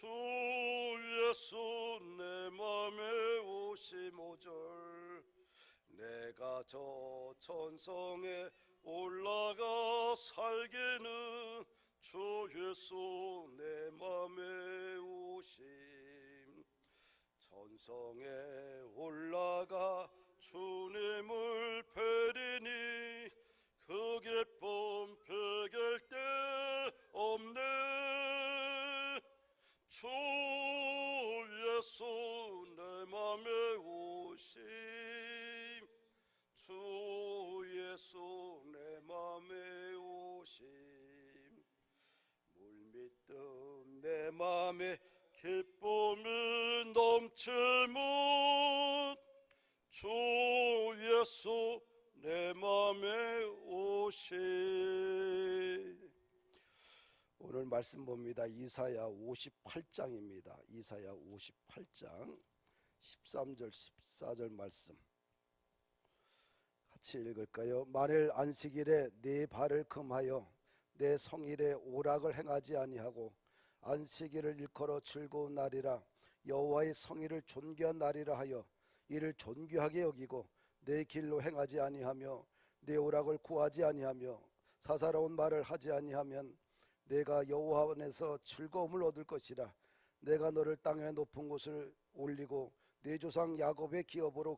주 예수 내 맘에 오심 5절 내가 저 천성에 올라가 살기는 주 예수 내 맘에 오심 천성에 올라가 주님을 뵈리니 그 기쁨 비길 데 없네 주 예수 내 맘에 오심 주 예수 내 맘에 오심 물밑듯 내 맘에 기쁨이 넘칠문 주 예수 내 맘에 오심. 오늘 말씀 봅니다. 이사야 58장입니다. 이사야 58장 13절 14절 말씀 같이 읽을까요? 만일 안식일에 네 발을 금하여 내 성일에 오락을 행하지 아니하고 안식일을 일컬어 즐거운 날이라 여호와의 성일을 존귀한 날이라 하여 이를 존귀하게 여기고 내 길로 행하지 아니하며 내 오락을 구하지 아니하며 사사로운 말을 하지 아니하면 내가 여호와 안에서 즐거움을 얻을 것이라. 내가 너를 땅의 높은 곳을 올리고 내 조상 야곱의 기업으로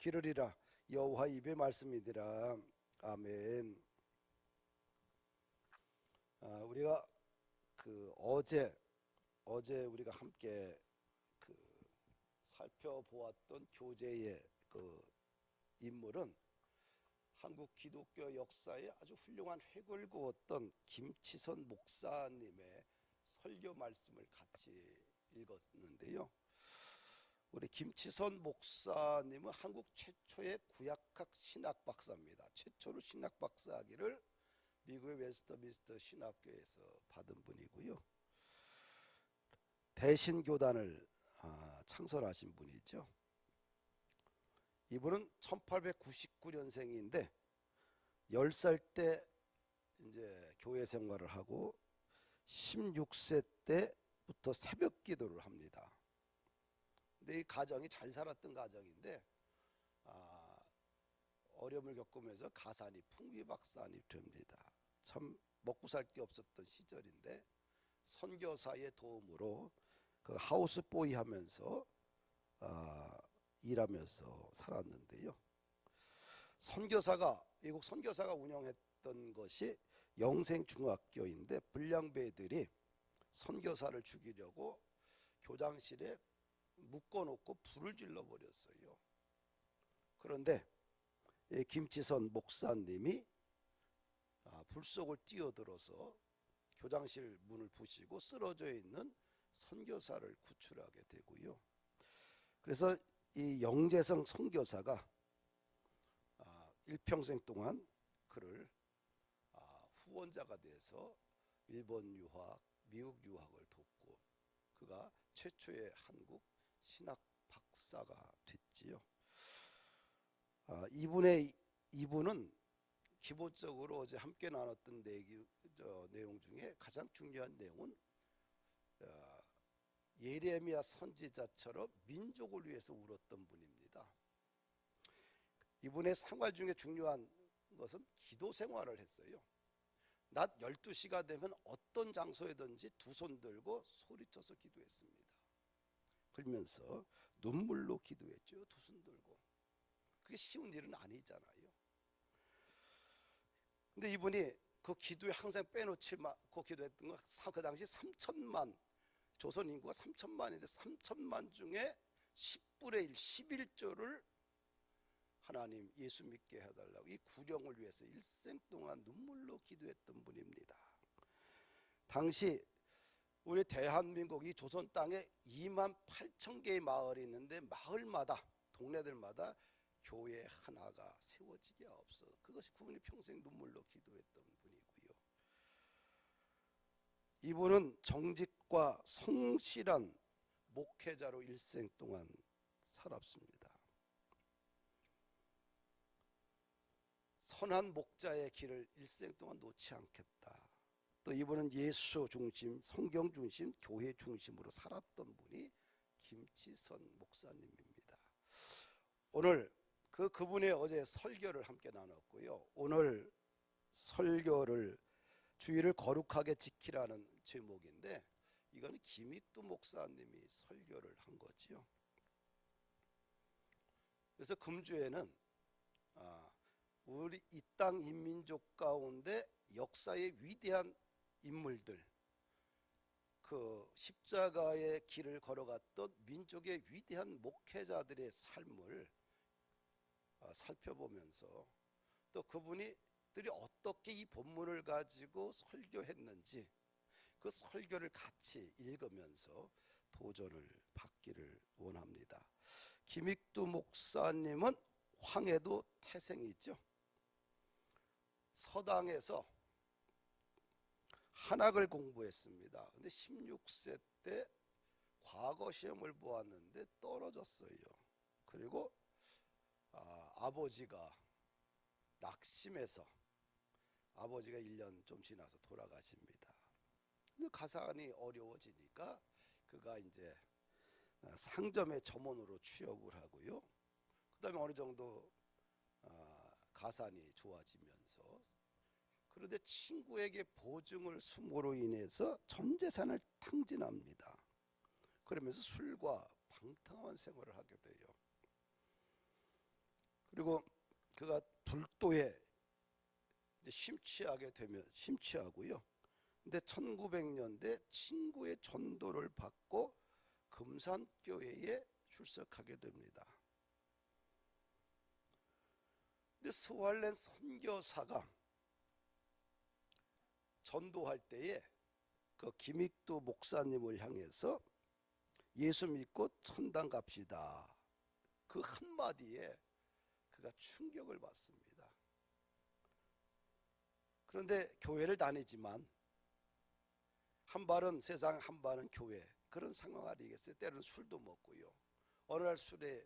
기르리라. 여호와 입의 말씀이니라. 아멘. 우리가 어제 우리가 함께 살펴보았던 교재의 인물은 한국 기독교 역사에 아주 훌륭한 획을 그었던 김치선 목사님의 설교 말씀을 같이 읽었는데요. 우리 김치선 목사님은 한국 최초의 구약학 신학 박사입니다. 최초로 신학 박사학위를 미국의 웨스터민스터 신학교에서 받은 분이고요. 대신교단을 창설하신 분이죠. 이분은 1899년생인데 10살 때 이제 교회 생활을 하고 16세 때부터 새벽 기도를 합니다. 근데 이 가정이 잘 살았던 가정인데 어려움을 겪으면서 가산이 풍비박산이 됩니다. 참 먹고 살 게 없었던 시절인데 선교사의 도움으로 하우스보이 하면서 일하면서 살았는데요. 미국 선교사가 운영했던 것이 영생중학교인데 불량배들이 선교사를 죽이려고 교장실에 묶어놓고 불을 질러버렸어요. 그런데 김치선 목사님이 불 속을 뛰어들어서 교장실 문을 부시고 쓰러져 있는 선교사를 구출하게 되고요. 그래서 이 영재성 선교사가 일평생 동안 그를 후원자가 돼서 일본 유학, 미국 유학을 돕고 그가 최초의 한국 신학 박사가 됐지요. 이분은 기본적으로 어제 함께 나눴던 내용 중에 가장 중요한 내용은 예레미야 선지자처럼 민족을 위해서 울었던 분입니다. 이분의 생활 중에 중요한 것은 기도 생활을 했어요. 낮 12시가 되면 어떤 장소에든지 두 손 들고 소리쳐서 기도했습니다. 그러면서 눈물로 기도했죠. 두 손 들고. 그게 쉬운 일은 아니잖아요. 근데 이분이 그 기도에 항상 빼놓지 않고 기도했던 거, 그 당시 3천만, 조선 인구가 3천만인데 3천만 중에 10분의 1, 11조를 하나님 예수 믿게 해달라고 이 구령을 위해서 일생 동안 눈물로 기도했던 분입니다. 당시 우리 대한민국 이 조선 땅에 2만 8천 개의 마을이 있는데 마을마다 동네들마다 교회 하나가 세워지게 없어. 그것이 그분이 평생 눈물로 기도했던 분이고요. 이분은 정직과 성실한 목회자로 일생 동안 살았습니다. 선한 목자의 길을 일생 동안 놓지 않겠다. 또 또 이분은 예수 중심, 성경 중심, 교회 중심으로 살았던 분이 김치선 목사님입니다. 오늘 그분의 어제 설교를 함께 나눴고요. 오늘 설교를 주의를 거룩하게 지키라는 제목인데 이건 김익두 목사님이 설교를 한 거지요. 그래서 금주에는 우리 이 땅 인민족 가운데 역사의 위대한 인물들, 그 십자가의 길을 걸어갔던 민족의 위대한 목회자들의 삶을 살펴보면서 또 그분들이 어떻게 이 본문을 가지고 설교했는지 그 설교를 같이 읽으면서 도전을 받기를 원합니다. 김익두 목사님은 황해도 태생이죠. 서당에서 한학을 공부했습니다. 근데 16세 때 과거 시험을 보았는데 떨어졌어요. 그리고 아버지가 낙심해서 아버지가 1년 좀 지나서 돌아가십니다. 근데 가산이 어려워지니까 그가 이제 상점의 점원으로 취업을 하고요. 그 다음에 어느 정도 가산이 좋아지면서, 그런데 친구에게 보증을 숨으로 인해서 전 재산을 탕진합니다. 그러면서 술과 방탕한 생활을 하게 돼요. 그리고 그가 불도에 심취하고요. 근데 1900년대 친구의 전도를 받고 금산교회에 출석하게 됩니다. 근데 스왈렌 선교사가 전도할 때에 그 김익두 목사님을 향해서 예수 믿고 천당 갑시다, 그 한마디에 그가 충격을 받습니다. 그런데 교회를 다니지만 한 발은 세상 한 발은 교회, 그런 상황 아니겠어요? 때로는 술도 먹고요. 어느 날 술에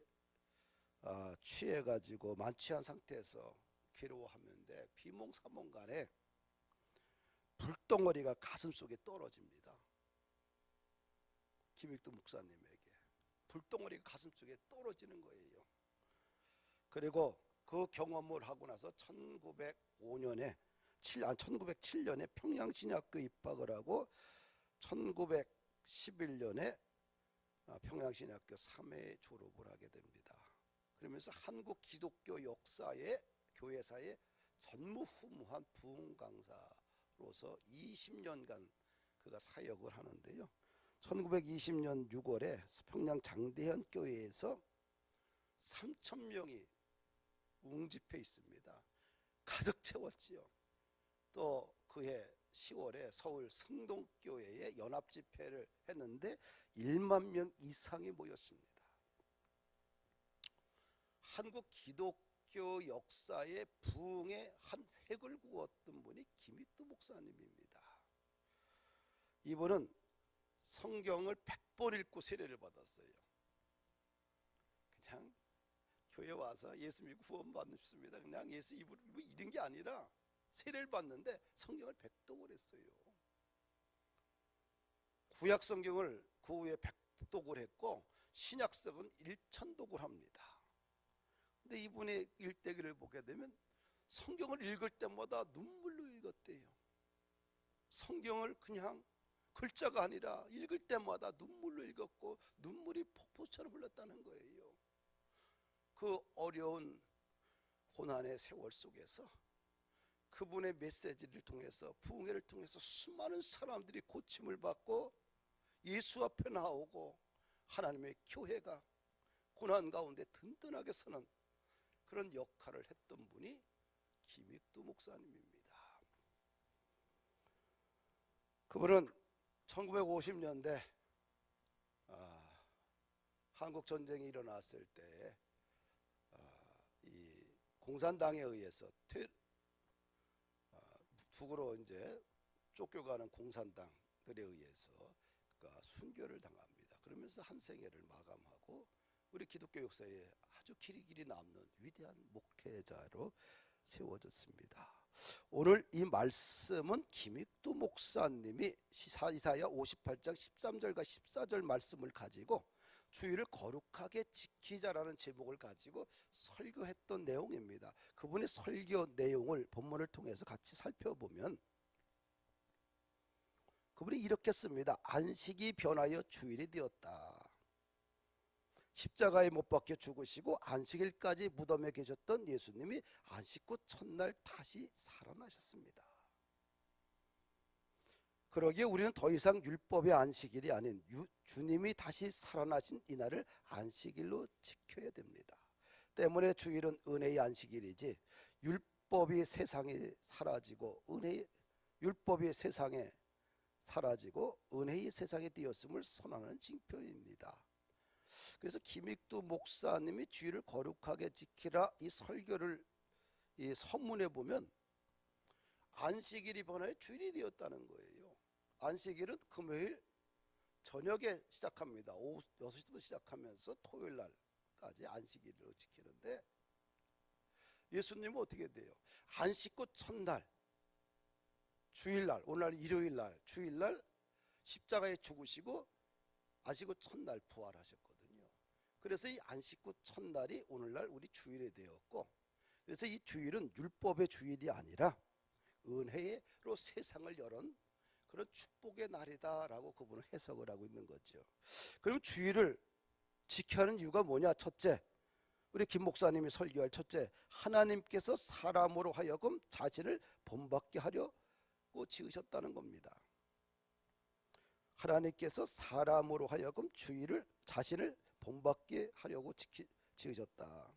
취해가지고 만취한 상태에서 괴로워하는데 비몽사몽간에 불덩어리가 가슴속에 떨어집니다. 김익두 목사님에게 불덩어리가 가슴속에 떨어지는 거예요. 그리고 그 경험을 하고 나서 1907년에 평양신학교 입학을 하고 1911년에 평양신학교 3회 졸업을 하게 됩니다. 그러면서 한국 기독교 역사의 교회사의 전무후무한 부흥 강사로서 20년간 그가 사역을 하는데요. 1920년 6월에 평양 장대현 교회에서 3,000명이 웅집해 있습니다. 가득 채웠지요. 또 그해 10월에 서울 승동교회에 연합집회를 했는데 1만 명 이상이 모였습니다. 한국 기독교 역사의 부흥의 한 획을 그었던 분이 김익두 목사님입니다. 이분은 성경을 100번 읽고 세례를 받았어요. 그냥 교회 와서 예수 믿고 구원 받습니다. 그냥 예수 입으로 읽은 게 아니라 세례를 받는데 성경을 100독을 했어요. 구약 성경을 그 후에 100독을 했고 신약성은 1000독을 합니다. 근데 이분의 일대기를 보게 되면 성경을 읽을 때마다 눈물로 읽었대요. 성경을 그냥 글자가 아니라 읽을 때마다 눈물로 읽었고 눈물이 폭포처럼 흘렀다는 거예요. 그 어려운 고난의 세월 속에서 그분의 메시지를 통해서, 부흥회를 통해서 수많은 사람들이 고침을 받고 예수 앞에 나오고 하나님의 교회가 고난 가운데 든든하게 서는 그런 역할을 했던 분이 김익두 목사님입니다. 그분은 1950년대 한국 전쟁이 일어났을 때 이 공산당에 의해서 북으로 이제 쫓겨가는 공산당들에 의해서 그가 순교를 당합니다. 그러면서 한 생애를 마감하고 우리 기독교 역사에 아주 길이 남는 위대한 목회자로 세워졌습니다. 오늘 이 말씀은 김익두 목사님이 이사야 58장 13절과 14절 말씀을 가지고 주일을 거룩하게 지키자라는 제목을 가지고 설교했던 내용입니다. 그분의 설교 내용을 본문을 통해서 같이 살펴보면 그분이 이렇게 씁니다. 안식이 변하여 주일이 되었다. 십자가에 못 박혀 죽으시고 안식일까지 무덤에 계셨던 예수님이 안식 후 첫날 다시 살아나셨습니다. 그러기에 우리는 더 이상 율법의 안식일이 아닌 주님이 다시 살아나신 이날을 안식일로 지켜야 됩니다. 때문에 주일은 은혜의 안식일이지 율법이 세상에 사라지고 율법이 세상에 사라지고 은혜의 세상에 띄었음을 선언하는 징표입니다. 그래서 김익두 목사님이 주일을 거룩하게 지키라 이 설교를 이 서문에 보면 안식일이 변화해 주일이 되었다는 거예요. 안식일은 금요일 저녁에 시작합니다. 오후 6시부터 시작하면서 토요일 날까지 안식일로 지키는데 예수님은 어떻게 돼요? 안식 후 첫날 주일날, 오늘 일요일날, 주일날 십자가에 죽으시고 안식 후 첫날 부활하셨거든요. 그래서 이 안식 후 첫날이 오늘날 우리 주일이 되었고, 그래서 이 주일은 율법의 주일이 아니라 은혜로 세상을 여는 그런 축복의 날이다라고 그분은 해석을 하고 있는 거죠. 그럼 주일을 지켜야 하는 이유가 뭐냐? 첫째, 우리 김 목사님이 설교할 첫째, 하나님께서 사람으로 하여금 자신을 본받게 하려고 지으셨다는 겁니다. 하나님께서 사람으로 하여금 주일을 자신을 본받게 하려고 지으셨다.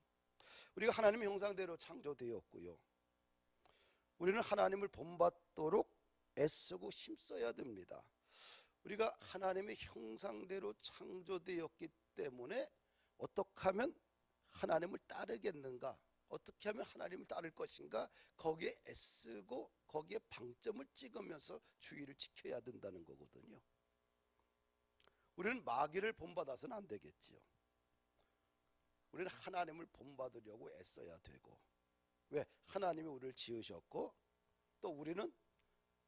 우리가 하나님의 형상대로 창조되었고요. 우리는 하나님을 본받도록 애쓰고 힘써야 됩니다. 우리가 하나님의 형상대로 창조되었기 때문에 어떻게 하면 하나님을 따르겠는가, 어떻게 하면 하나님을 따를 것인가, 거기에 애쓰고 거기에 방점을 찍으면서 주의를 지켜야 된다는 거거든요. 우리는 마귀를 본받아서는 안 되겠지요. 우리는 하나님을 본받으려고 애써야 되고, 왜? 하나님이 우리를 지으셨고 또 우리는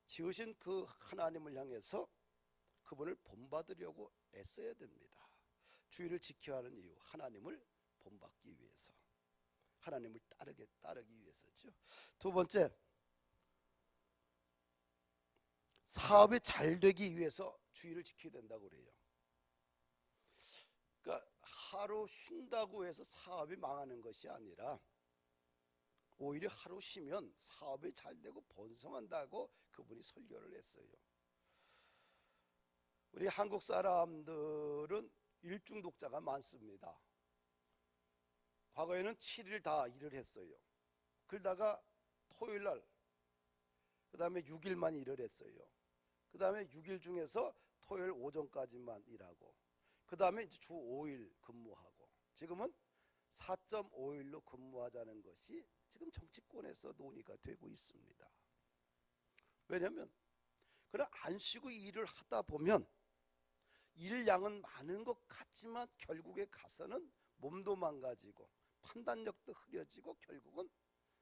지으신 그 하나님을 향해서 그분을 본받으려고 애써야 됩니다. 주의를 지켜야 하는 이유, 하나님을 본받기 위해서, 하나님을 따르기 위해서죠. 두 번째, 사업이 잘 되기 위해서 주의를 지켜야 된다고 그래요. 그러니까 하루 쉰다고 해서 사업이 망하는 것이 아니라 오히려 하루 쉬면 사업이 잘 되고 번성한다고 그분이 설교를 했어요. 우리 한국 사람들은 일중독자가 많습니다. 과거에는 7일 다 일을 했어요. 그러다가 토요일날 그 다음에 6일만 일을 했어요. 그 다음에 6일 중에서 토요일 오전까지만 일하고 그 다음에 이제 주 5일 근무하고, 지금은 4.5일로 근무하자는 것이 지금 정치권에서 논의가 되고 있습니다. 왜냐하면 그냥 안 쉬고 일을 하다 보면 일량은 많은 것 같지만 결국에 가서는 몸도 망가지고 판단력도 흐려지고 결국은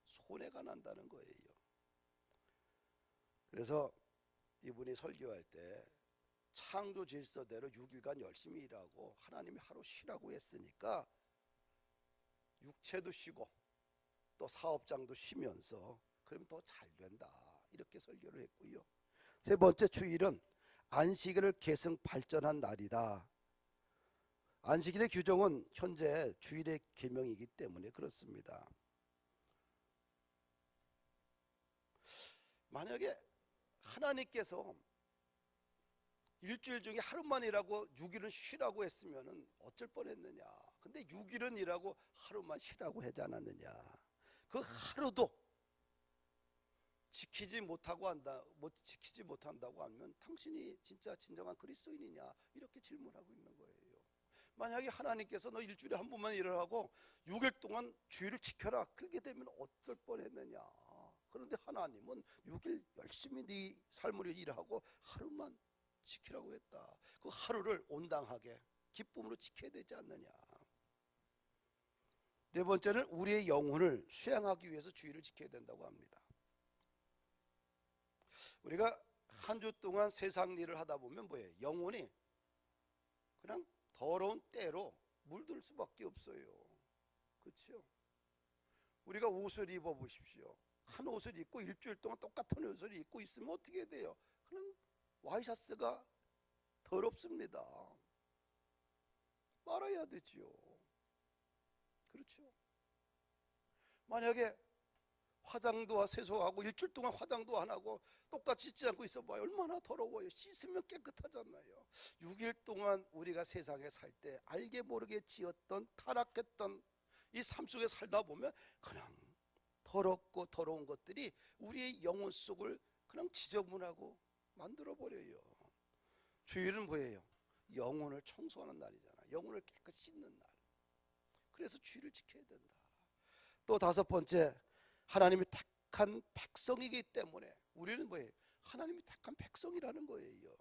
손해가 난다는 거예요. 그래서 이분이 설교할 때 창조 질서대로 6일간 열심히 일하고 하나님이 하루 쉬라고 했으니까 육체도 쉬고 또 사업장도 쉬면서 그러면 더 잘 된다, 이렇게 설교를 했고요. 세 번째, 주일은 안식일을 계승 발전한 날이다. 안식일의 규정은 현재 주일의 계명이기 때문에 그렇습니다. 만약에 하나님께서 일주일 중에 하루만 일하고 6일은 쉬라고 했으면 어쩔 뻔했느냐. 근데 6일은 일하고 하루만 쉬라고 하지 않았느냐. 그 하루도 지키지 못한다고 하면 당신이 진짜 진정한 그리스도인이냐, 이렇게 질문하고 있는 거예요. 만약에 하나님께서 너 일주일에 한 번만 일을 하고 6일 동안 주일을 지켜라, 그렇게 되면 어쩔 뻔했느냐. 그런데 하나님은 6일 열심히 네 삶을 일하고 하루만 지키라고 했다. 그 하루를 온당하게 기쁨으로 지켜야 되지 않느냐. 네 번째는 우리의 영혼을 수양하기 위해서 주일을 지켜야 된다고 합니다. 우리가 한 주 동안 세상 일을 하다 보면 뭐예요? 영혼이 그냥 더러운 때로 물들 수밖에 없어요. 그렇죠? 우리가 옷을 입어 보십시오. 한 옷을 입고 일주일 동안 똑같은 옷을 입고 있으면 어떻게 돼요? 그냥 와이셔츠가 더럽습니다. 빨아야 되지요. 그렇죠? 만약에 화장도 세수하고 일주일 동안 화장도 안 하고 똑같이 씻지 않고 있어 봐요. 얼마나 더러워요. 씻으면 깨끗하잖아요. 6일 동안 우리가 세상에 살 때 알게 모르게 지었던 타락했던 이 삶 속에 살다 보면 그냥 더럽고 더러운 것들이 우리의 영혼 속을 그냥 지저분하고 만들어 버려요. 주일은 뭐예요? 영혼을 청소하는 날이잖아. 영혼을 깨끗이 씻는 날. 그래서 주일을 지켜야 된다. 또 다섯 번째, 하나님이 택한 백성이기 때문에 우리는 뭐예요? 하나님이 택한 백성이라는 거예요.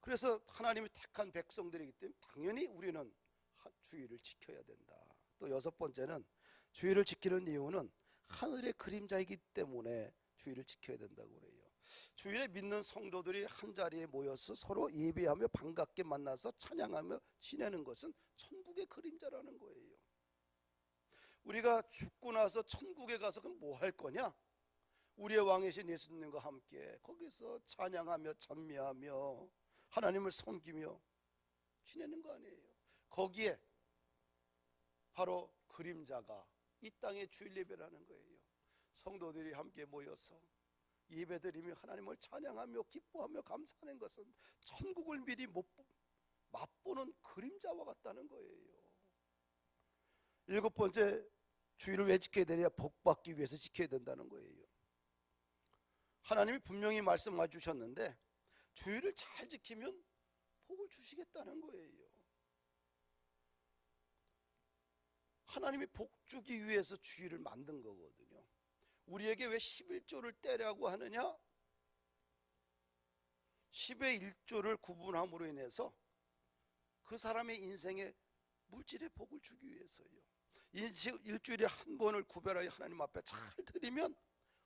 그래서 하나님이 택한 백성들이기 때문에 당연히 우리는 주일을 지켜야 된다. 또 여섯 번째는 주일을 지키는 이유는 하늘의 그림자이기 때문에 주일을 지켜야 된다고 그래요. 주일에 믿는 성도들이 한자리에 모여서 서로 예배하며 반갑게 만나서 찬양하며 지내는 것은 천국의 그림자라는 거예요. 우리가 죽고 나서 천국에 가서 그럼 뭐 할 거냐? 우리의 왕이신 예수님과 함께 거기서 찬양하며 찬미하며 하나님을 섬기며 지내는 거 아니에요. 거기에 바로 그림자가 이 땅에 주일 예배를 하는 거예요. 성도들이 함께 모여서 예배드리며 하나님을 찬양하며 기뻐하며 감사하는 것은 천국을 미리 맛보는 그림자와 같다는 거예요. 일곱 번째, 주일을 왜 지켜야 되냐? 복받기 위해서 지켜야 된다는 거예요. 하나님이 분명히 말씀해 주셨는데 주일을 잘 지키면 복을 주시겠다는 거예요. 하나님이 복 주기 위해서 주일을 만든 거거든요. 우리에게 왜 11조를 떼라고 하느냐? 10의 1조를 구분함으로 인해서 그 사람의 인생에 물질의 복을 주기 위해서요. 일주일에 한 번을 구별하여 하나님 앞에 잘 드리면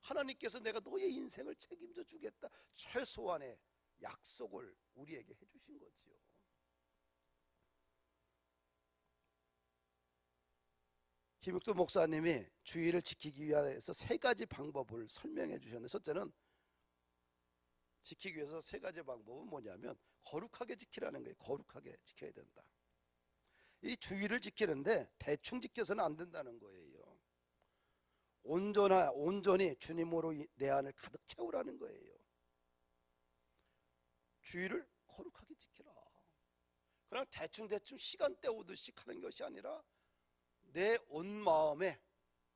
하나님께서 내가 너의 인생을 책임져 주겠다, 최소한의 약속을 우리에게 해주신 거지요. 김육도 목사님이 주일을 지키기 위해서 세 가지 방법을 설명해 주셨는데, 첫째는 지키기 위해서 세 가지 방법은 뭐냐면 거룩하게 지키라는 거예요. 거룩하게 지켜야 된다. 이 주일을 지키는데 대충 지켜서는 안 된다는 거예요. 온전히 주님으로 내 안을 가득 채우라는 거예요. 주일을 거룩하게 지키라. 그냥 대충 시간 때우듯이 하는 것이 아니라 내 온 마음에,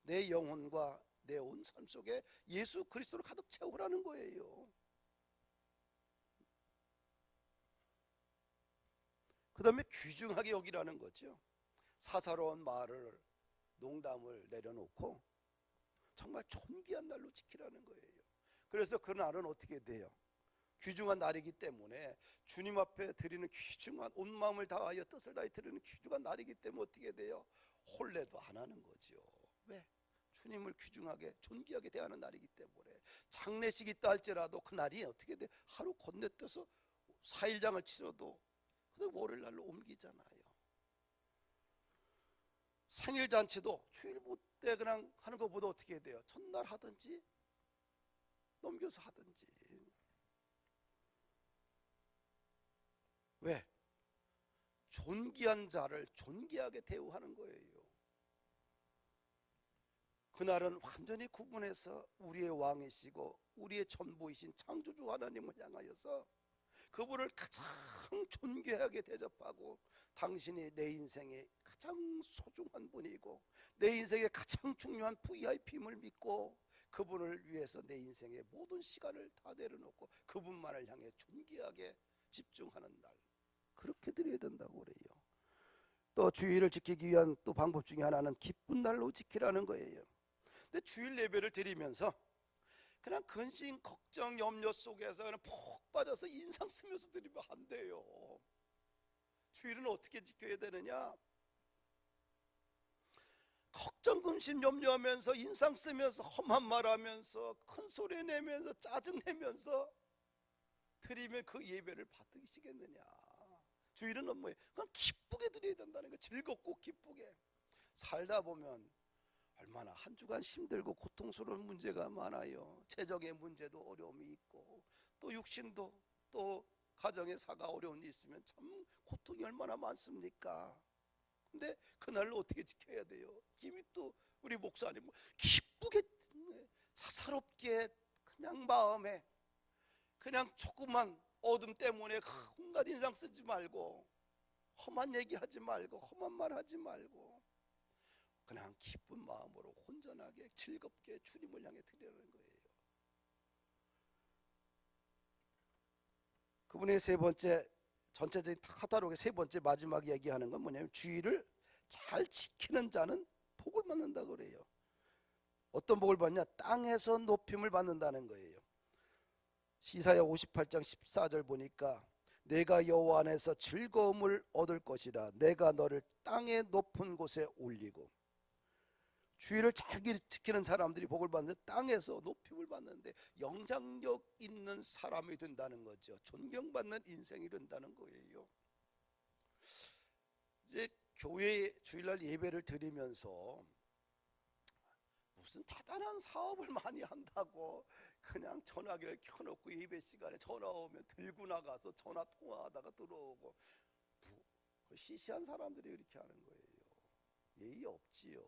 내 영혼과 내 온 삶 속에 예수 그리스도를 가득 채우라는 거예요. 그 다음에 귀중하게 여기라는 거죠. 사사로운 말을, 농담을 내려놓고 정말 존귀한 날로 지키라는 거예요. 그래서 그 날은 어떻게 돼요? 귀중한 날이기 때문에 주님 앞에 드리는 귀중한, 온 마음을 다하여 뜻을 다해 드리는 귀중한 날이기 때문에 어떻게 돼요? 혼례도 안 하는 거죠. 왜? 주님을 귀중하게 존귀하게 대하는 날이기 때문에. 장례식이 있다 할지라도 그 날이 어떻게 돼? 하루 건너뛰어서 4일장을 치러도 그 월요일날로 옮기잖아요. 생일잔치도 주일 때 그냥 하는 것보다 어떻게 돼요? 첫날 하든지 넘겨서 하든지. 왜? 존귀한 자를 존귀하게 대우하는 거예요. 그날은 완전히 구분해서 우리의 왕이시고 우리의 전부이신 창조주 하나님을 향하여서 그분을 가장 존귀하게 대접하고, 당신이 내 인생의 가장 소중한 분이고 내 인생의 가장 중요한 VIP임을 믿고 그분을 위해서 내 인생의 모든 시간을 다 내려놓고 그분만을 향해 존귀하게 집중하는 날, 그렇게 드려야 된다고 그래요. 또 주일을 지키기 위한 또 방법 중에 하나는 기쁜 날로 지키라는 거예요. 근데 주일 예배를 드리면서 그냥 근심, 걱정, 염려 속에서 그냥 푹 빠져서 인상 쓰면서 드리면 안 돼요. 주일은 어떻게 지켜야 되느냐? 걱정근심 염려하면서 인상 쓰면서 험한 말하면서 큰 소리 내면서 짜증 내면서 드리면 그 예배를 받으시겠느냐? 주일은 뭐예요? 그건 기쁘게 드려야 된다는 거. 즐겁고 기쁘게 살다 보면 얼마나 한 주간 힘들고 고통스러운 문제가 많아요. 재정의 문제도 어려움이 있고, 또 육신도, 또 가정의 사가 어려운 일이 있으면 참 고통이 얼마나 많습니까? 근데 그날을 어떻게 지켜야 돼요? 김이 또 우리 목사님 기쁘게 사사롭게 그냥 마음에 그냥 조그만 어둠 때문에 온갖 인상 쓰지 말고, 험한 얘기 하지 말고, 험한 말 하지 말고, 그냥 기쁜 마음으로 온전하게 즐겁게 주님을 향해 드리라는 거예요. 그분의 세 번째, 전체적인 카타로그의 세 번째 마지막 얘기하는 건 뭐냐면, 주의를 잘 지키는 자는 복을 받는다 그래요. 어떤 복을 받냐? 땅에서 높임을 받는다는 거예요. 이사야 58장 14절 보니까 내가 여호와 안에서 즐거움을 얻을 것이라. 내가 너를 땅의 높은 곳에 올리고. 주의를 잘 지키는 사람들이 복을 받는데 땅에서 높임을 받는데 영향력 있는 사람이 된다는 거죠. 존경받는 인생이 된다는 거예요. 이제 교회 주일날 예배를 드리면서 무슨 대단한 사업을 많이 한다고 그냥 전화기를 켜놓고 예배 시간에 전화 오면 들고 나가서 전화 통화하다가 들어오고, 시시한 사람들이 이렇게 하는 거예요. 예의 없지요.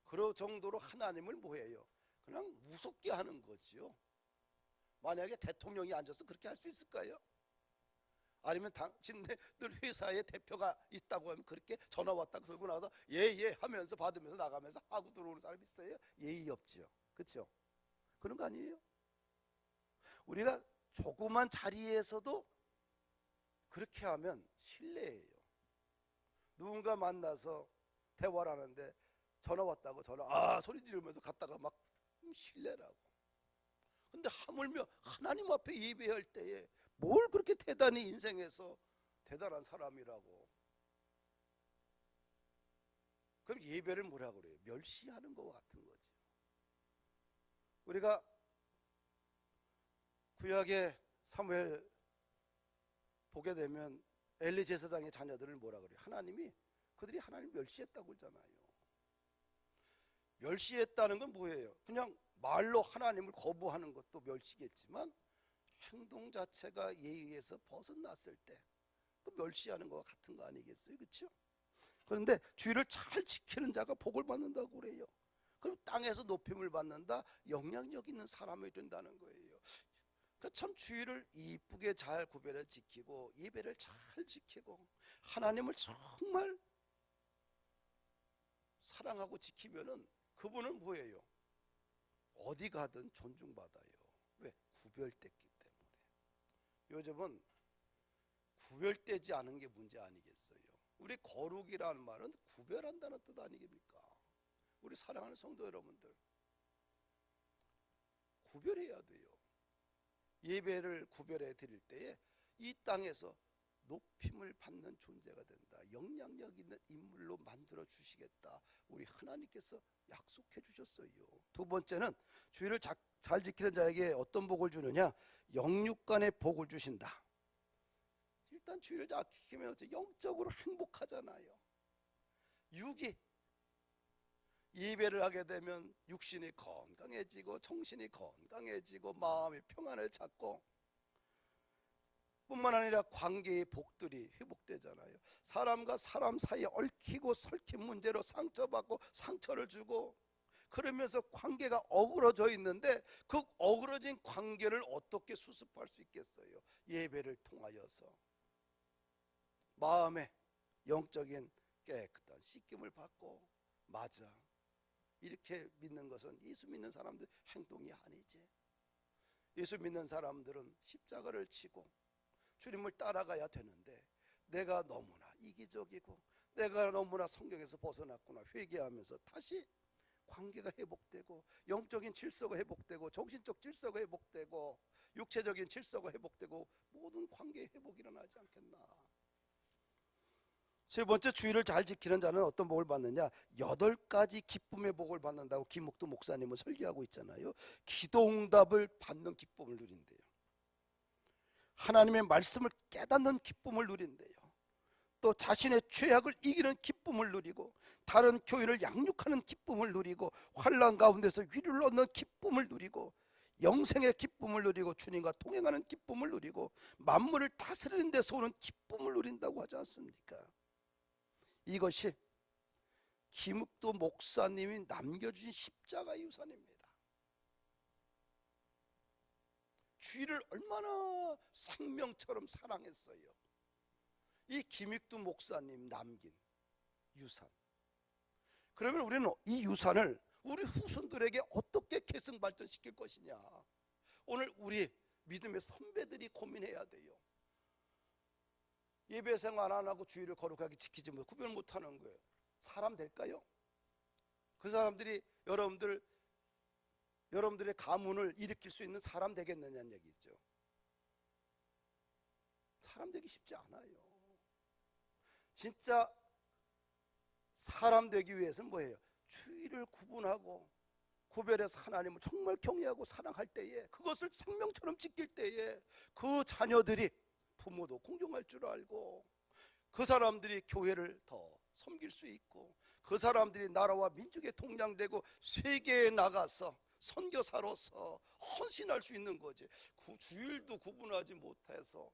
그럴 정도로 하나님을 뭐예요? 그냥 무섭게 하는 거지요. 만약에 대통령이 앉아서 그렇게 할 수 있을까요? 아니면 당신들 회사에 대표가 있다고 하면 그렇게 전화 왔다 들고 나가서 예예 하면서 받으면서 나가면서 하고 들어오는 사람이 있어요? 예의 없죠. 그렇죠? 그런 거 아니에요? 우리가 조그만 자리에서도 그렇게 하면 신뢰예요. 누군가 만나서 대화를 하는데 전화 왔다고 소리 지르면서 갔다가 막 신뢰라고. 근데 하물며 하나님 앞에 예배할 때에 뭘 그렇게 대단히 인생에서 대단한 사람이라고. 그럼 예배를 뭐라 그래요? 멸시하는 것 같은 거지. 우리가 구약의 사무엘 보게 되면 엘리 제사장의 자녀들을 뭐라 그래요? 그들이 하나님 멸시했다고 그러잖아요. 멸시했다는 건 뭐예요? 그냥 말로 하나님을 거부하는 것도 멸시겠지만 행동 자체가 예의에서 벗어났을 때 그 멸시하는 것과 같은 거 아니겠어요? 그렇죠? 그런데 주의를 잘 지키는 자가 복을 받는다고 그래요. 그럼 땅에서 높임을 받는다, 영향력 있는 사람이 된다는 거예요. 참 주의를 이쁘게 잘 구별해 지키고 예배를 잘 지키고 하나님을 정말 사랑하고 지키면은 그분은 뭐예요? 어디 가든 존중받아요. 왜? 구별됐기 때문에. 요즘은 구별되지 않은 게 문제 아니겠어요? 우리 거룩이라는 말은 구별한다는 뜻 아니겠습니까? 우리 사랑하는 성도 여러분들, 구별해야 돼요. 예배를 구별해 드릴 때에 이 땅에서 높임을 받는 존재가 된다, 영향력 있는 인물로 만들어 주시겠다, 우리 하나님께서 약속해 주셨어요. 두 번째는 주의를 잘 지키는 자에게 어떤 복을 주느냐? 영육간의 복을 주신다. 일단 주의를 잘 지키면 영적으로 행복하잖아요. 육이 예배를 하게 되면 육신이 건강해지고 정신이 건강해지고 마음의 평안을 찾고, 뿐만 아니라 관계의 복들이 회복되잖아요. 사람과 사람 사이에 얽히고 설킨 문제로 상처받고 상처를 주고 그러면서 관계가 어그러져 있는데 그 어그러진 관계를 어떻게 수습할 수 있겠어요? 예배를 통하여서 마음의 영적인 깨끗한 씻김을 받고, 맞아, 이렇게 믿는 것은 예수 믿는 사람들 행동이 아니지. 예수 믿는 사람들은 십자가를 지고 주님을 따라가야 되는데 내가 너무나 이기적이고 내가 너무나 성경에서 벗어났구나 회개하면서 다시 관계가 회복되고 영적인 질서가 회복되고 정신적 질서가 회복되고 육체적인 질서가 회복되고 모든 관계의 회복이 일어나지 않겠나. 세 번째, 주의를 잘 지키는 자는 어떤 복을 받느냐? 8가지 기쁨의 복을 받는다고 김묵도 목사님은 설교하고 있잖아요. 기도응답을 받는 기쁨을 누린대요. 하나님의 말씀을 깨닫는 기쁨을 누린대요. 또 자신의 죄악을 이기는 기쁨을 누리고, 다른 교회를 양육하는 기쁨을 누리고, 환난 가운데서 위를 얻는 기쁨을 누리고, 영생의 기쁨을 누리고, 주님과 동행하는 기쁨을 누리고, 만물을 다스리는 데서 오는 기쁨을 누린다고 하지 않습니까? 이것이 김욱도 목사님이 남겨주신 십자가의 유산입니다. 주의를 얼마나 생명처럼 사랑했어요. 이 김익두 목사님 남긴 유산. 그러면 우리는 이 유산을 우리 후손들에게 어떻게 계승 발전시킬 것이냐? 오늘 우리 믿음의 선배들이 고민해야 돼요. 예배 생활 안 하고 주의를 거룩하게 지키지 못하고 구별 못하는 거예요. 사람 될까요? 그 사람들이 여러분들의 가문을 일으킬 수 있는 사람 되겠느냐는 얘기죠. 사람 되기 쉽지 않아요. 진짜 사람 되기 위해서는 뭐예요? 주의를 구분하고 구별해서 하나님을 정말 경외하고 사랑할 때에, 그것을 생명처럼 지킬 때에 그 자녀들이 부모도 공경할 줄 알고, 그 사람들이 교회를 더 섬길 수 있고, 그 사람들이 나라와 민족의 동량되고 세계에 나가서 선교사로서 헌신할 수 있는 거지. 주일도 구분하지 못해서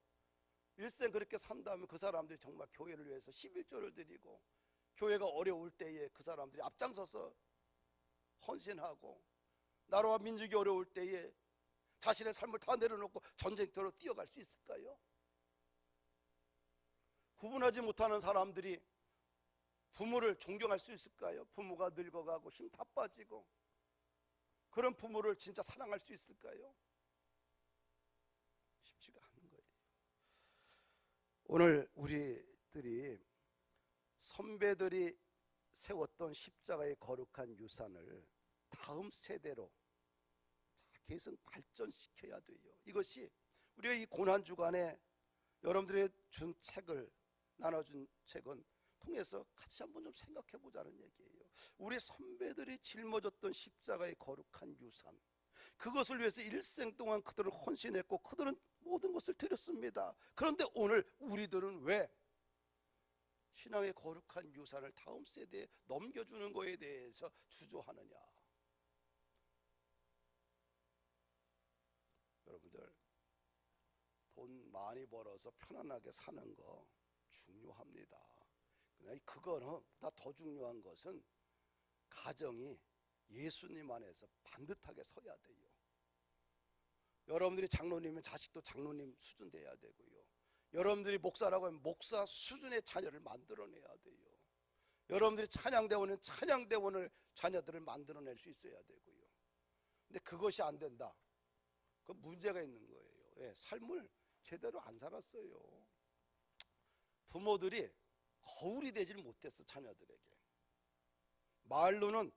일생 그렇게 산다면 그 사람들이 정말 교회를 위해서 11조를 드리고, 교회가 어려울 때에 그 사람들이 앞장서서 헌신하고, 나라와 민족이 어려울 때에 자신의 삶을 다 내려놓고 전쟁터로 뛰어갈 수 있을까요? 구분하지 못하는 사람들이 부모를 존경할 수 있을까요? 부모가 늙어가고 힘 다 빠지고, 그런 부모를 진짜 사랑할 수 있을까요? 쉽지가 않은 거예요. 오늘 우리들이 선배들이 세웠던 십자가의 거룩한 유산을 다음 세대로 계속 발전시켜야 돼요. 이것이 우리가 이 고난주간에 여러분들이 준 책을, 나눠준 책은 통해서 같이 한번 좀 생각해 보자는 얘기예요. 우리 선배들이 짊어졌던 십자가의 거룩한 유산, 그것을 위해서 일생 동안 그들은 헌신했고 그들은 모든 것을 드렸습니다. 그런데 오늘 우리들은 왜 신앙의 거룩한 유산을 다음 세대에 넘겨주는 것에 대해서 주저하느냐? 여러분들, 돈 많이 벌어서 편안하게 사는 거 중요합니다. 그러나 그거는 다 더 중요한 것은 가정이 예수님 안에서 반듯하게 서야 돼요. 여러분들이 장로님이면 자식도 장로님 수준 돼야 되고요. 여러분들이 목사라고 하면 목사 수준의 자녀를 만들어내야 돼요. 여러분들이 찬양대원은 찬양대원을 자녀들을 만들어낼 수 있어야 되고요. 근데 그것이 안 된다. 그 문제가 있는 거예요. 예, 삶을 제대로 안 살았어요. 부모들이 거울이 되지를 못했어, 자녀들에게. 말로는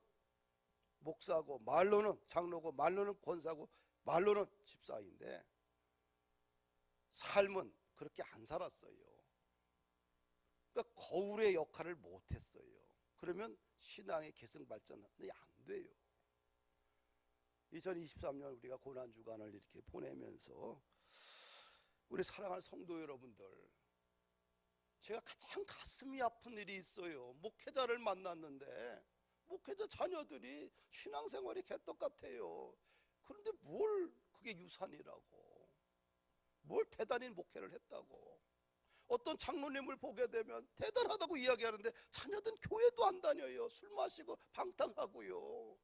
목사고, 말로는 장로고, 말로는 권사고, 말로는 집사인데 삶은 그렇게 안 살았어요. 그러니까 거울의 역할을 못했어요. 그러면 신앙의 계승 발전이 안 돼요. 2023년 우리가 고난주간을 이렇게 보내면서 우리 사랑하는 성도 여러분들, 제가 가장 가슴이 아픈 일이 있어요. 목회자를 만났는데 목회자 자녀들이 신앙생활이 개떡 같아요. 그런데 뭘 그게 유산이라고, 뭘 대단히 목회를 했다고. 어떤 장로님을 보게 되면 대단하다고 이야기하는데 자녀들은 교회도 안 다녀요. 술 마시고 방탕하고요.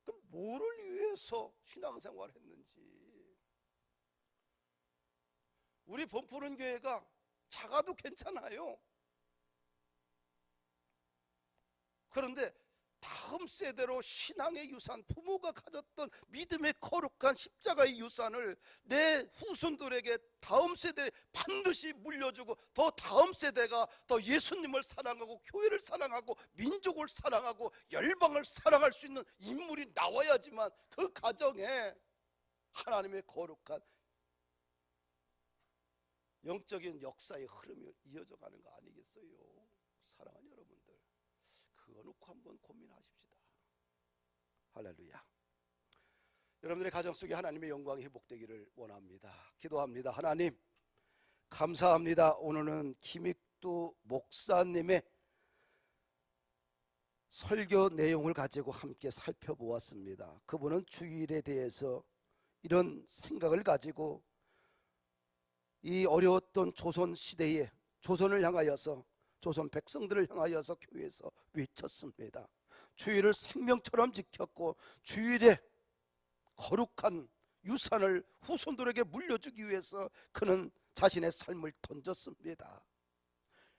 그럼 뭐를 위해서 신앙생활을 했는지. 우리 범푸른 교회가 작아도 괜찮아요. 그런데 다음 세대로 신앙의 유산, 부모가 가졌던 믿음의 거룩한 십자가의 유산을 내 후손들에게 다음 세대에 반드시 물려주고, 더 다음 세대가 더 예수님을 사랑하고 교회를 사랑하고 민족을 사랑하고 열방을 사랑할 수 있는 인물이 나와야지만 그 가정에 하나님의 거룩한 영적인 역사의 흐름이 이어져 가는 거 아니겠어요? 사랑하는 여러분들, 그거 놓고 한번 고민하십시다. 할렐루야. 여러분들의 가정 속에 하나님의 영광이 회복되기를 원합니다. 기도합니다. 하나님 감사합니다. 오늘은 김익두 목사님의 설교 내용을 가지고 함께 살펴보았습니다. 그분은 주일에 대해서 이런 생각을 가지고 이 어려웠던 조선 시대에 조선을 향하여서, 조선 백성들을 향하여서 교회에서 외쳤습니다. 주일을 생명처럼 지켰고 주일에 거룩한 유산을 후손들에게 물려주기 위해서 그는 자신의 삶을 던졌습니다.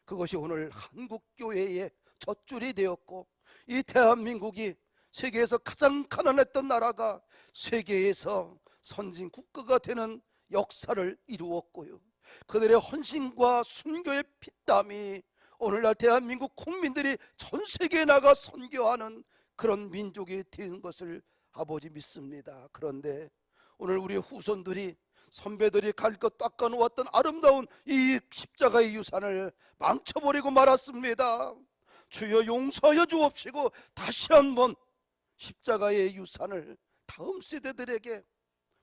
그것이 오늘 한국교회의 젖줄이 되었고, 이 대한민국이 세계에서 가장 가난했던 나라가 세계에서 선진 국가가 되는 역사를 이루었고요, 그들의 헌신과 순교의 피땀이 오늘날 대한민국 국민들이 전 세계에 나가 선교하는 그런 민족이 된 것을 아버지 믿습니다. 그런데 오늘 우리 후손들이, 선배들이 갈 것 닦아놓았던 아름다운 이 십자가의 유산을 망쳐버리고 말았습니다. 주여 용서하여 주옵시고 다시 한번 십자가의 유산을 다음 세대들에게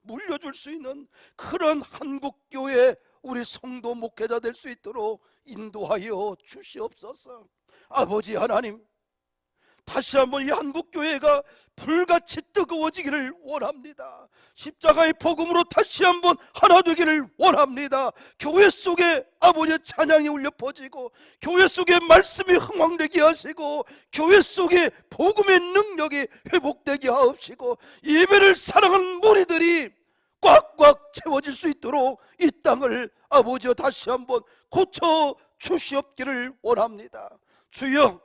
물려줄 수 있는 그런 한국교회 우리 성도 목회자 될 수 있도록 인도하여 주시옵소서. 아버지 하나님, 다시 한번 이 한국교회가 불같이 뜨거워지기를 원합니다. 십자가의 복음으로 다시 한번 하나 되기를 원합니다. 교회 속에 아버지의 찬양이 울려 퍼지고, 교회 속에 말씀이 흥황되게 하시고, 교회 속에 복음의 능력이 회복되게 하옵시고, 예배를 사랑하는 무리들이 꽉꽉 채워질 수 있도록 이 땅을 아버지여 다시 한번 고쳐 주시옵기를 원합니다. 주여,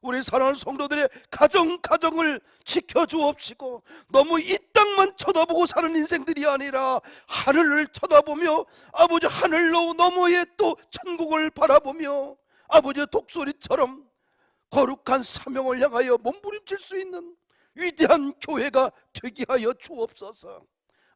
우리 사랑하는 성도들의 가정을 지켜주옵시고, 너무 이 땅만 쳐다보고 사는 인생들이 아니라 하늘을 쳐다보며 아버지 하늘 너머에 또 천국을 바라보며 아버지의 독수리처럼 거룩한 사명을 향하여 몸부림칠 수 있는 위대한 교회가 되게 하여 주옵소서.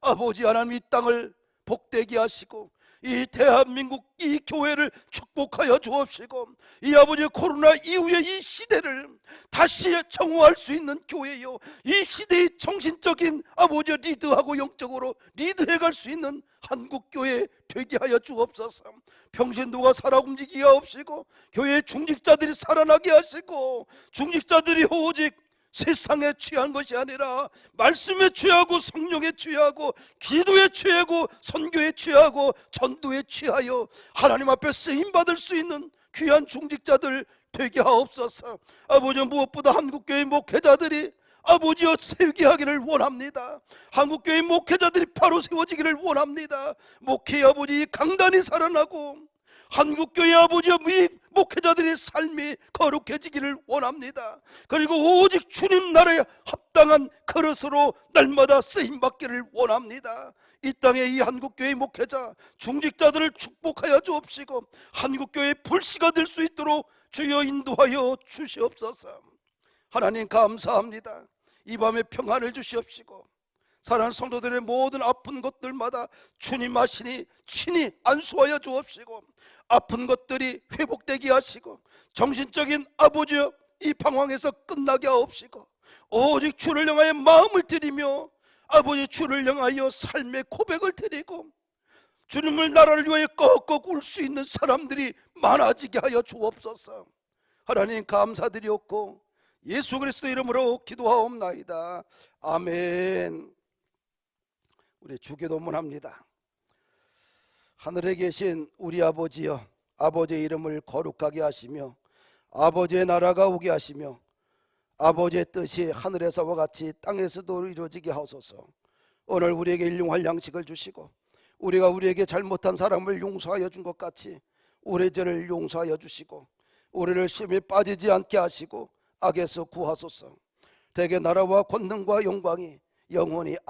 아버지 하나님, 이 땅을 복되게 하시고 이 대한민국 이 교회를 축복하여 주옵시고, 이 아버지 코로나 이후의 이 시대를 다시 정화할 수 있는 교회요, 이 시대의 정신적인 아버지 리드하고 영적으로 리드해 갈 수 있는 한국교회 되게 하여 주옵소서. 평신도가 살아 움직이게 하옵시고, 교회의 중직자들이 살아나게 하시고, 중직자들이 오직 세상에 취한 것이 아니라 말씀에 취하고 성령에 취하고 기도에 취하고 선교에 취하고 전도에 취하여 하나님 앞에 쓰임받을 수 있는 귀한 중직자들 되게 하옵소서. 아버지, 무엇보다 한국교회 목회자들이 아버지여 세계하기를 원합니다. 한국교회 목회자들이 바로 세워지기를 원합니다. 목회의 아버지 강단이 살아나고 한국교회 아버지와 목회자들의 삶이 거룩해지기를 원합니다. 그리고 오직 주님 나라에 합당한 그릇으로 날마다 쓰임받기를 원합니다. 이 땅에 이 한국교회 목회자 중직자들을 축복하여 주옵시고 한국교회 불씨가 될 수 있도록 주여 인도하여 주시옵소서. 하나님 감사합니다. 이 밤에 평안을 주시옵시고, 사랑하는 성도들의 모든 아픈 것들마다 주님 하시니 친히 안수하여 주옵시고, 아픈 것들이 회복되게 하시고, 정신적인 아버지여 이 방황에서 끝나게 하옵시고, 오직 주를 향하여 마음을 드리며 아버지 주를 향하여 삶의 고백을 드리고 주님을 나라를 위하여 꺽꺽 울 수 있는 사람들이 많아지게 하여 주옵소서. 하나님 감사드리옵고 예수 그리스도 이름으로 기도하옵나이다. 아멘. 우리 주기도문 합니다. 하늘에 계신 우리 아버지여, 아버지의 이름을 거룩하게 하시며 아버지의 나라가 오게 하시며 아버지의 뜻이 하늘에서와 같이 땅에서도 이루어지게 하소서. 오늘 우리에게 일용할 양식을 주시고 우리가 우리에게 잘못한 사람을 용서하여 준 것 같이 우리 죄를 용서하여 주시고 우리를 시험에 빠지지 않게 하시고 악에서 구하소서. 대개 나라와 권능과 영광이 영원히 아버지